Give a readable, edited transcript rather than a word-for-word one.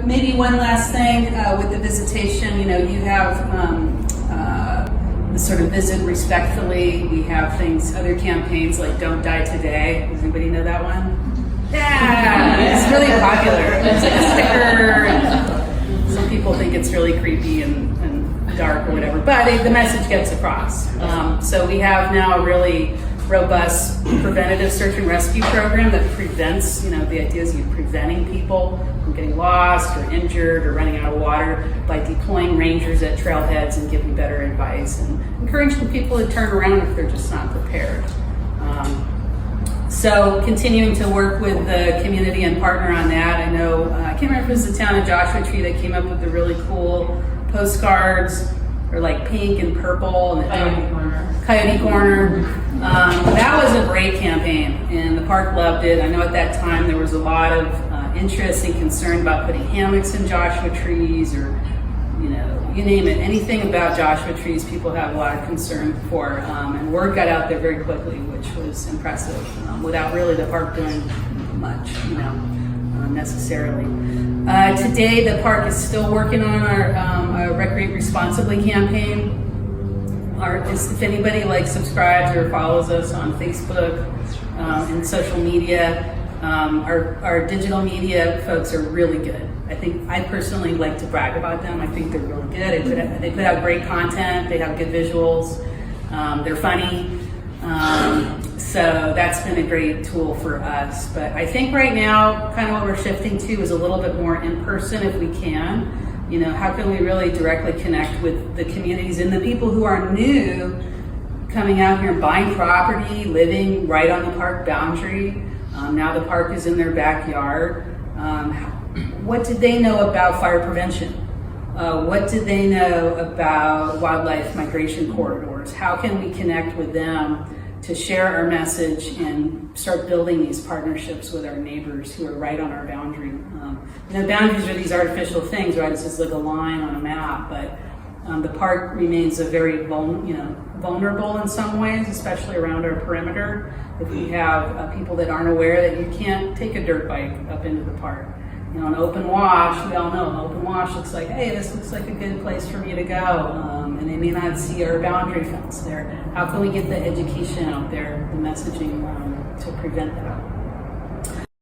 Maybe one last thing with the visitation. You have the sort of visit respectfully. We have other campaigns like Don't Die Today. Does anybody know that one? Yeah, it's really popular. It's like a sticker. And some people think it's really creepy and dark or whatever, but the message gets across. So we have now a really robust preventative search and rescue program that prevents, the idea is you're preventing people from getting lost or injured or running out of water by deploying rangers at trailheads and giving better advice and encouraging people to turn around if they're just not prepared. So continuing to work with the community and partner on that. I know, I can't remember if it was the town of Joshua Tree that came up with the really cool postcards. Or like pink and purple. And Coyote Corner. That was a great campaign, and the park loved it. I know at that time there was a lot of interest and concern about putting hammocks in Joshua trees, or you name it. Anything about Joshua trees, people have a lot of concern for, and word got out there very quickly, which was impressive, without really the park doing much, necessarily. Today, the park is still working on our Recreate Responsibly campaign. If anybody subscribes or follows us on Facebook and social media, our digital media folks are really good. I personally like to brag about them. I think they're really good. They put out great content. They have good visuals. They're funny. So that's been a great tool for us. But I think right now, kind of what we're shifting to is a little bit more in person if we can. How can we really directly connect with the communities and the people who are new coming out here and buying property, living right on the park boundary. Now the park is in their backyard. What did they know about fire prevention? What did they know about wildlife migration corridors? How can we connect with them to share our message and start building these partnerships with our neighbors who are right on our boundary? Boundaries are these artificial things, right? It's just like a line on a map, but the park remains a very vulnerable in some ways, especially around our perimeter. If we have people that aren't aware that you can't take a dirt bike up into the park. An open wash, we all know an open wash looks like, hey, this looks like a good place for me to go. And they may not see our boundary fence there. How can we get the education out there, the messaging to prevent that?